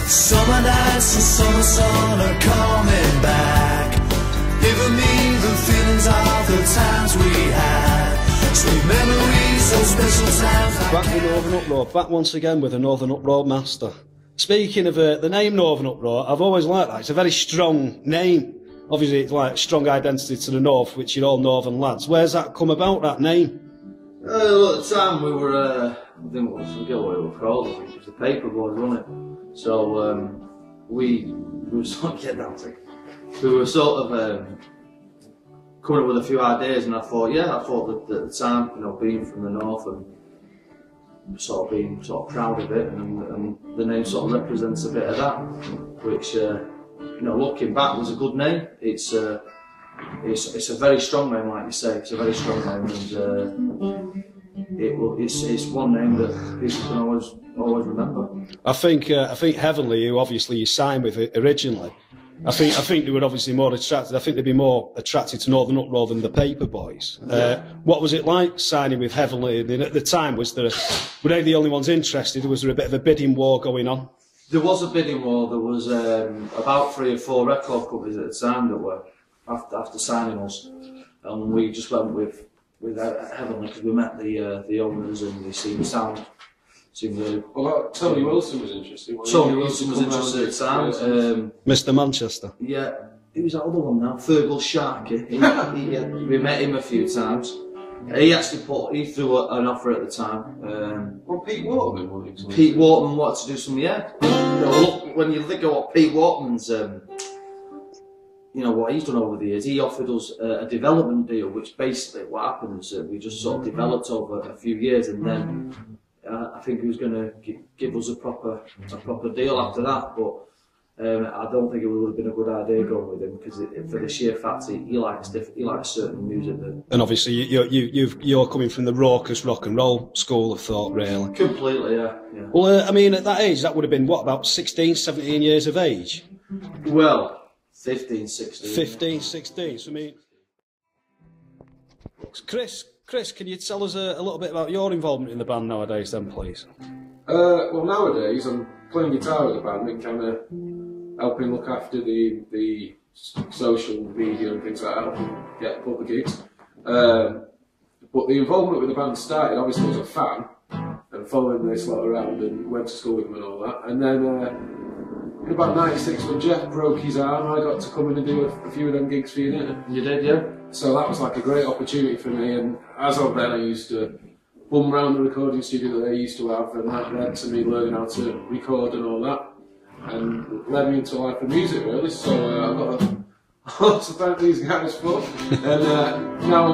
Summer nights and summer sun are coming back, giving me the feelings of the times we had. Sweet memories of special times. Back with Northern Uproar, back once again with a Northern Uproar master. Speaking of the name Northern Uproar, I've always liked that. It's a very strong name. Obviously, it's like strong identity to the north, which you're all northern lads. Where's that come about, that name? Well, at the time we were, I think I forget what it was called. I think it was the paper board, wasn't it? So we were sort of getting down to. We were sort of coming up with a few ideas, and I thought that at the time, you know, being from the north and sort of being sort of proud of it, and the name sort of represents a bit of that, which you know, looking back, was a good name. It's a very strong name, like you say. It's a very strong name, and it's one name that people can always remember. I think Heavenly, who obviously you signed with originally, I think they were obviously more attracted. I think they'd be more attracted to Northern Uproar than the Paper Boys. What was it like signing with Heavenly? At the time, were they the only ones interested? Was there a bit of a bidding war going on? There was a bidding war. There was about 3 or 4 record companies at the time that were after signing us, and we just went with Heavenly because we met the owners and they seemed really. Well, Tony Wilson was interested. Tony Wilson was interested at the time. Mr. Manchester. Yeah, who's that other one now? Fergal Sharkey. We met him a few times. He threw an offer at the time. Well, Pete Waterman wanted to. Pete Waterman wanted to do some, yeah. You know, look, when you think of what Pete Waterman's, you know, what he's done over the years, he offered us a development deal, which basically what happened is we just sort of developed over a few years, and then I think he was going to give us a proper deal after that, but. I don't think it would have been a good idea going with him because for the sheer fact he likes certain music. And obviously you're coming from the raucous rock and roll school of thought, really. Completely, yeah. Well, I mean, at that age, that would have been what, about 16, 17 years of age? Well, 15, 16. 15, 16. So I mean, Chris, can you tell us a little bit about your involvement in the band nowadays, then, please? Well, nowadays I'm playing guitar with the band and kind of helping look after the social media and things like that, helping get public gigs. But the involvement with the band started obviously as a fan and following this lot around and went to school with them and all that. And then in about '96 when Jeff broke his arm, I got to come in and do a few of them gigs for you. You did, yeah. So that was like a great opportunity for me, and as of then I used to bum around the recording studio that they used to have, and that led to me learning how to record and all that, and led me into life of music really. So I've got a lot to thank these guys for, and now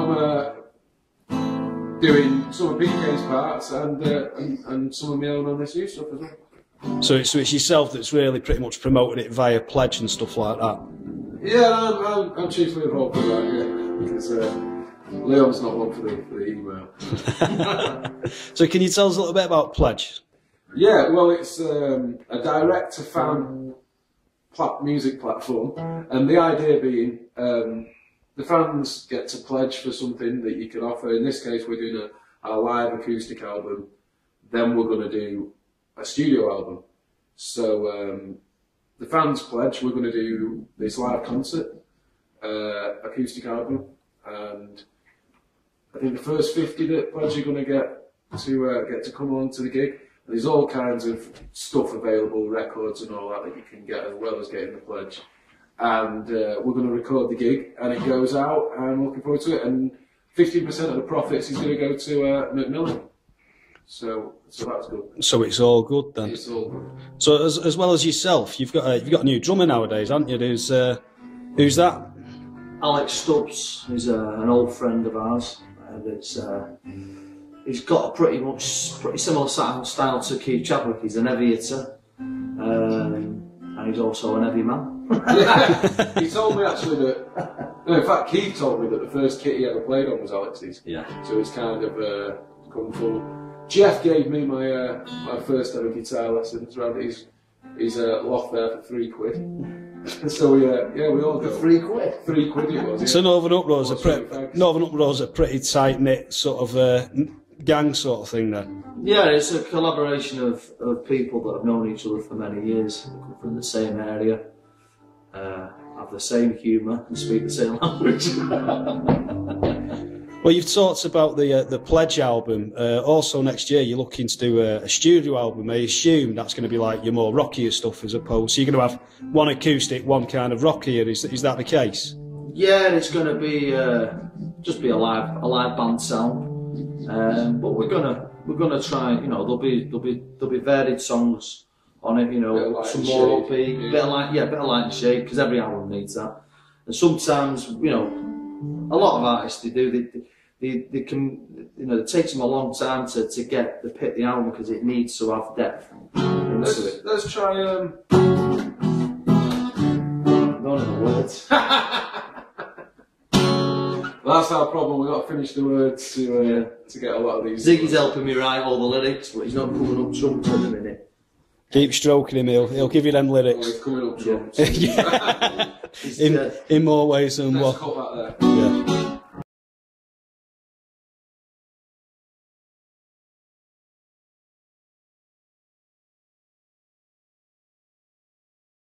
I'm doing some of PK's parts and some of my own on this new stuff as well. So it's yourself that's really pretty much promoted it via Pledge and stuff like that? Yeah, I'm chiefly involved with that, yeah, because Leon's not one for the email. So can you tell us a little bit about Pledge? Yeah, well, it's a direct-to-fan music platform, and the idea being the fans get to pledge for something that you can offer. In this case, we're doing a live acoustic album, then we're going to do a studio album. So the fans pledge, we're going to do this live concert, acoustic album, and I think the first 50 that pledge are going to get to come on to the gig. There's all kinds of stuff available, records and all that you can get as well as getting the pledge. And we're going to record the gig, and it goes out, and I'm looking forward to it. And 15% of the profits is going to go to Macmillan. So that's good. So it's all good then. It's all good. So as well as yourself, you've got a new drummer nowadays, haven't you? Who's that? Alex Stubbs is an old friend of ours. He's got a pretty similar style to Keith Chadwick. He's an heavy hitter, and he's also an heavy man. Yeah, he told me actually that. No, in fact, Keith told me that the first kit he ever played on was Alex's. Yeah. So it's kind of come full. Jeff gave me my first ever guitar lessons around his loft there for £3. So we all got £3. £3 it was. Yeah. So Northern Uproar's a pretty tight knit sort of gang sort of thing then? Yeah, it's a collaboration of people that have known each other for many years, come from the same area, have the same humour and speak the same language. Well, you've talked about the Pledge album. Also next year you're looking to do a studio album. I assume that's going to be like your more rockier stuff as opposed. So you're going to have one acoustic, one kind of rockier. Is that the case? Yeah, it's going to be just be a live band sound. But we're gonna try. You know, there'll be varied songs on it. You know, some more upbeat, bit of light and shade, because every album needs that. And sometimes, you know, a lot of artists they can, you know, it takes them a long time to pick the album because it needs to have depth into it. Let's try. Don't know the words. Well, that's our problem. We've got to finish the words to get a lot of these. Ziggy's helping me write all the lyrics, but he's not coming up trumps at the minute. Keep stroking him, he'll give you them lyrics. Oh, he's coming up trumps. In more ways than Let's one. cut that